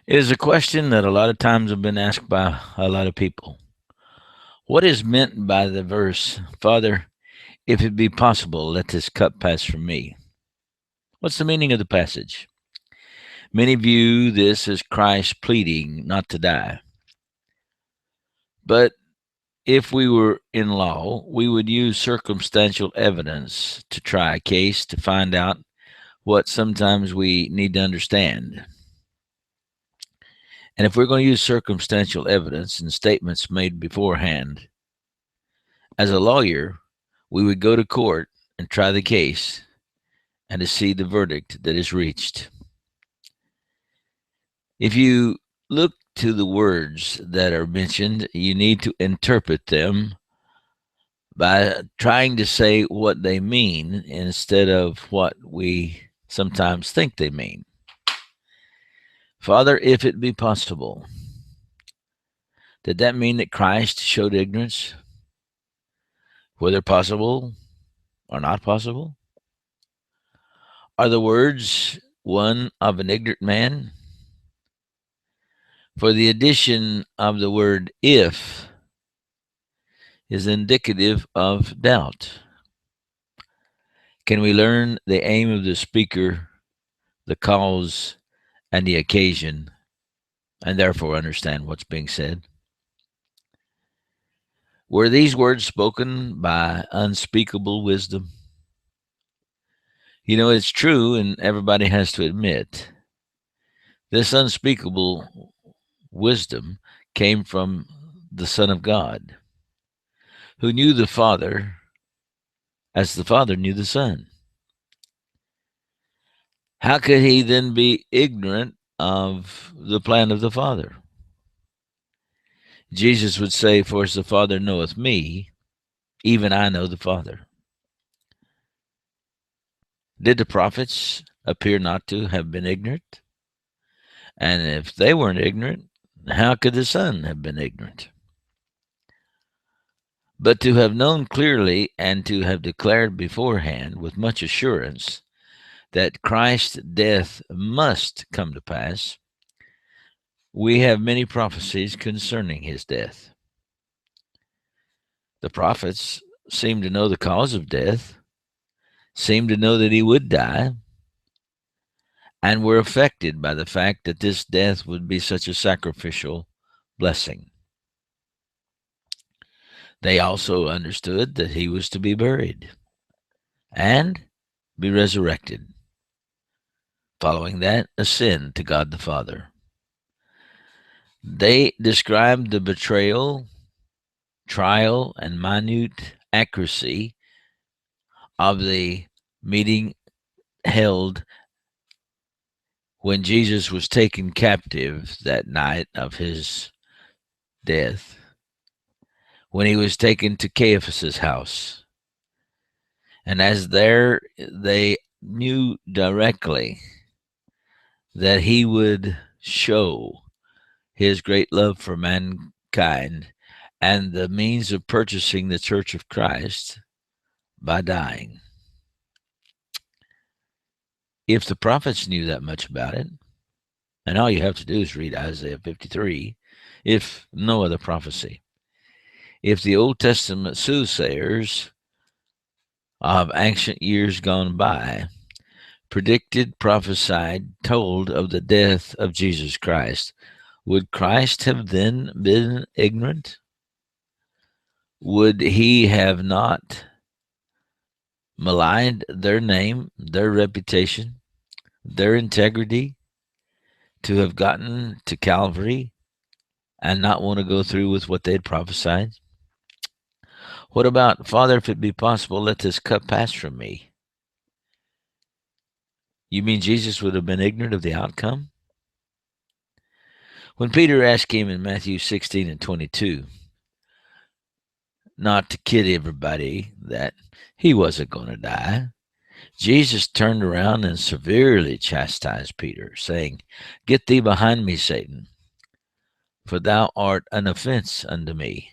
It is a question that a lot of times have been asked by a lot of people. What is meant by the verse, Father, if it be possible, let this cup pass from me? What's the meaning of the passage? Many view this as Christ pleading not to die. But if we were in law, we would use circumstantial evidence to try a case to find out what sometimes we need to understand. And if we're going to use circumstantial evidence and statements made beforehand, as a lawyer, we would go to court and try the case and to see the verdict that is reached. If you look to the words that are mentioned, you need to interpret them by trying to say what they mean instead of what we sometimes think they mean. Father, if it be possible, did that mean that Christ showed ignorance, whether possible or not possible? Are the words one of an ignorant man? For the addition of the word if is indicative of doubt. Can we learn the aim of the speaker, the cause, and the occasion, and therefore understand what's being said? Were these words spoken by unspeakable wisdom? You know, it's true, and everybody has to admit this unspeakable wisdom came from the Son of God, who knew the Father as the Father knew the Son. How could he then be ignorant of the plan of the Father? Jesus would say, for as the Father knoweth me, even I know the Father. Did the prophets appear not to have been ignorant? And if they weren't ignorant, how could the Son have been ignorant? But to have known clearly and to have declared beforehand with much assurance that Christ's death must come to pass, we have many prophecies concerning his death. The prophets seem to know the cause of death, seem to know that he would die, and were affected by the fact that this death would be such a sacrificial blessing. They also understood that he was to be buried and be resurrected. Following that, ascend to God the Father. They described the betrayal, trial, and minute accuracy of the meeting held when Jesus was taken captive that night of his death, when he was taken to Caiaphas's house. And as there, they knew directly that he would show his great love for mankind and the means of purchasing the church of Christ by dying. If the prophets knew that much about it, and all you have to do is read Isaiah 53, if no other prophecy. If the Old Testament soothsayers of ancient years gone by predicted, prophesied, told of the death of Jesus Christ, would Christ have then been ignorant? Would he have not maligned their name, their reputation, their integrity to have gotten to Calvary and not want to go through with what they'd prophesied? What about, Father, if it be possible, let this cup pass from me? You mean Jesus would have been ignorant of the outcome? When Peter asked him in Matthew 16 and 22 not to kid everybody that he wasn't going to die, Jesus turned around and severely chastised Peter, saying, Get thee behind me, Satan, for thou art an offense unto me.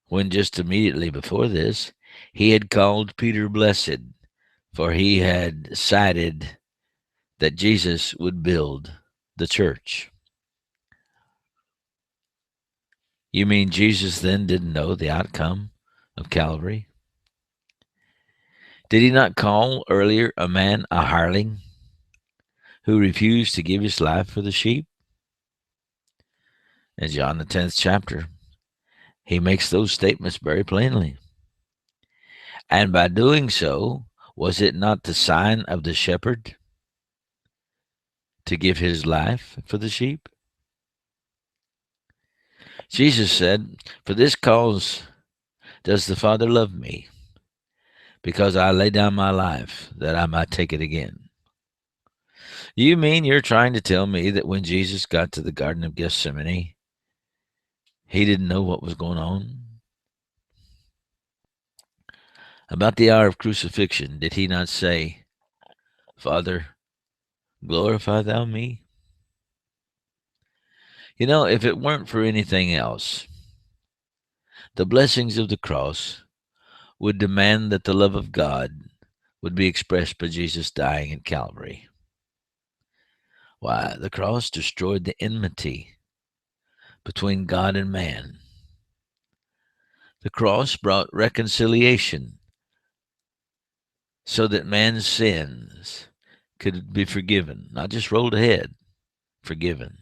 When just immediately before this, he had called Peter blessed, for he had cited that Jesus would build the church. You mean Jesus then didn't know the outcome of Calvary? Did he not call earlier a man a hireling who refused to give his life for the sheep? In John the 10th chapter, he makes those statements very plainly. And by doing so, was it not the sign of the shepherd to give his life for the sheep? Jesus said, "For this cause does the Father love me, because I lay down my life that I might take it again." You mean you're trying to tell me that when Jesus got to the Garden of Gethsemane, he didn't know what was going on? About the hour of crucifixion, did he not say, "Father, glorify thou me"? You know, if it weren't for anything else, the blessings of the cross would demand that the love of God would be expressed by Jesus dying at Calvary. Why, the cross destroyed the enmity between God and man. The cross brought reconciliation so that man's sins could be forgiven, not just rolled ahead, forgiven.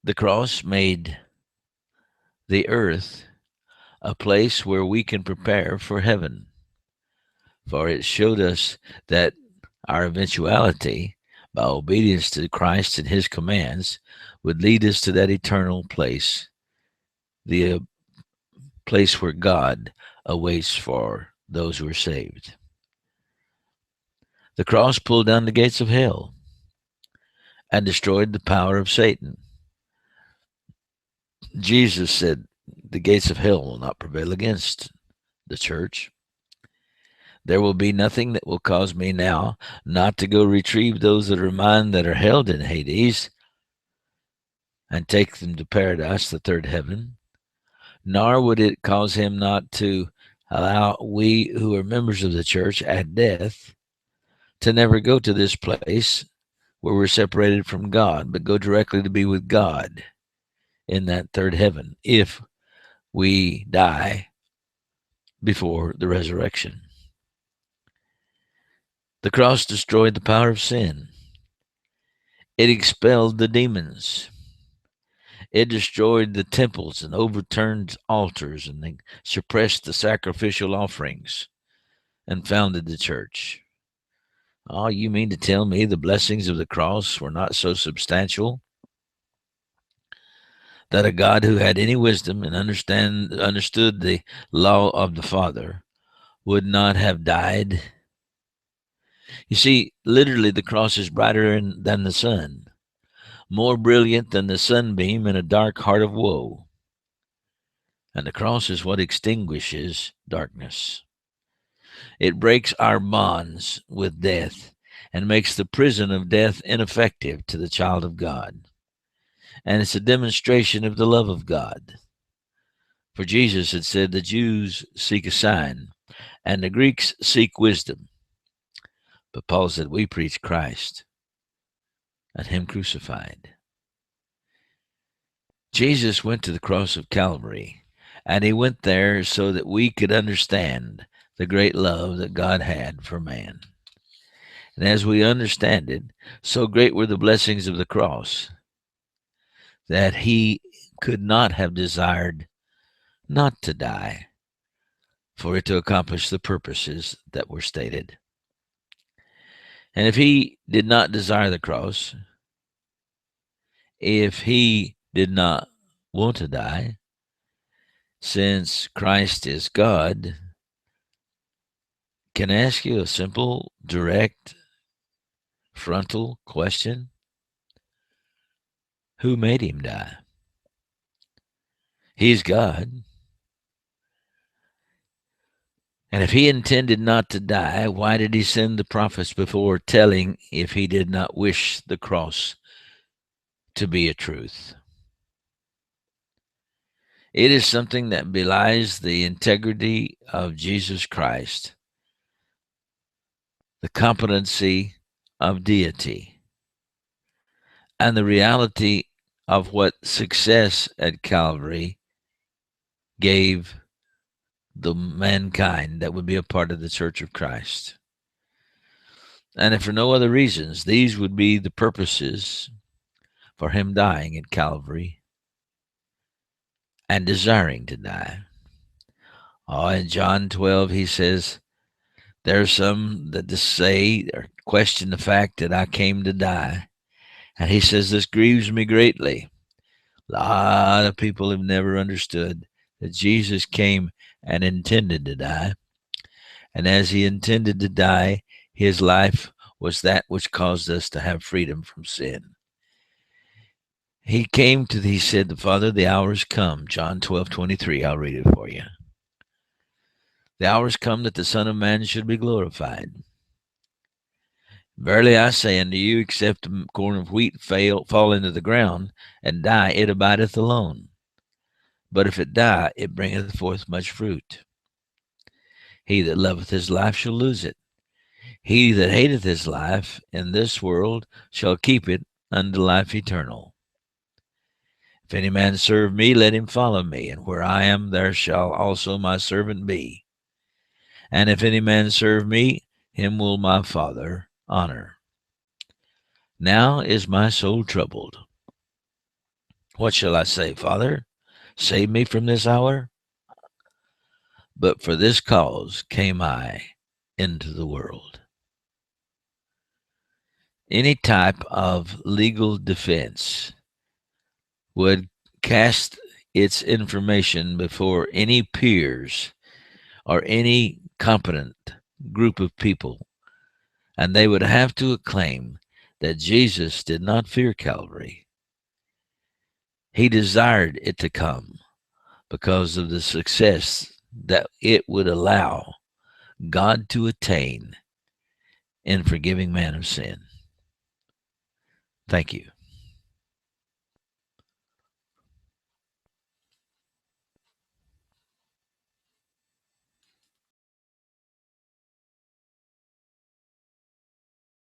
The cross made the earth a place where we can prepare for heaven, for it showed us that our eventuality, by obedience to Christ and his commands, would lead us to that eternal place, the place where God awaits for those who are saved. The cross pulled down the gates of hell and destroyed the power of Satan. Jesus said, "The gates of hell will not prevail against the church. There will be nothing that will cause me now not to go retrieve those that are mine that are held in Hades and take them to paradise, the third heaven. Nor would it cause him not to allow we who are members of the church at death to never go to this place where we're separated from God, but go directly to be with God in that third heaven if we die before the resurrection." The cross destroyed the power of sin. It expelled the demons. It destroyed the temples and overturned altars and they suppressed the sacrificial offerings and founded the church. Oh, you mean to tell me the blessings of the cross were not so substantial that a God who had any wisdom and understood the law of the Father would not have died? You see, literally, the cross is brighter than the sun, more brilliant than the sunbeam in a dark heart of woe. And the cross is what extinguishes darkness. It breaks our bonds with death and makes the prison of death ineffective to the child of God. And it's a demonstration of the love of God. For Jesus had said, "The Jews seek a sign, and the Greeks seek wisdom." But Paul said, "We preach Christ and him crucified." Jesus went to the cross of Calvary, and he went there so that we could understand the great love that God had for man. And as we understand it, so great were the blessings of the cross that he could not have desired not to die for it to accomplish the purposes that were stated. And if he did not desire the cross, if he did not want to die, since Christ is God, can I ask you a simple, direct, frontal question? Who made him die? He's God. And if he intended not to die, why did he send the prophets before telling if he did not wish the cross to be a truth? It is something that belies the integrity of Jesus Christ, the competency of deity and the reality of what success at Calvary gave the mankind that would be a part of the Church of Christ. And if for no other reasons, these would be the purposes for him dying at Calvary and desiring to die. Oh, in John 12, he says, there are some that just say or question the fact that I came to die. And he says, this grieves me greatly. A lot of people have never understood that Jesus came and intended to die. And as he intended to die, his life was that which caused us to have freedom from sin. He said, the Father, the hour has come. John 12:23. I'll read it for you. The hour has come that the Son of Man should be glorified. Verily I say unto you, except a corn of wheat fall into the ground and die, it abideth alone. But if it die, it bringeth forth much fruit. He that loveth his life shall lose it. He that hateth his life in this world shall keep it unto life eternal. If any man serve me, let him follow me, and where I am, there shall also my servant be. And if any man serve me, him will my Father honor. Now is my soul troubled. What shall I say, Father? Save me from this hour? But for this cause came I into the world. Any type of legal defense would cast its information before any peers or any competent group of people, and they would have to acclaim that Jesus did not fear Calvary. He desired it to come because of the success that it would allow God to attain in forgiving man of sin. Thank you.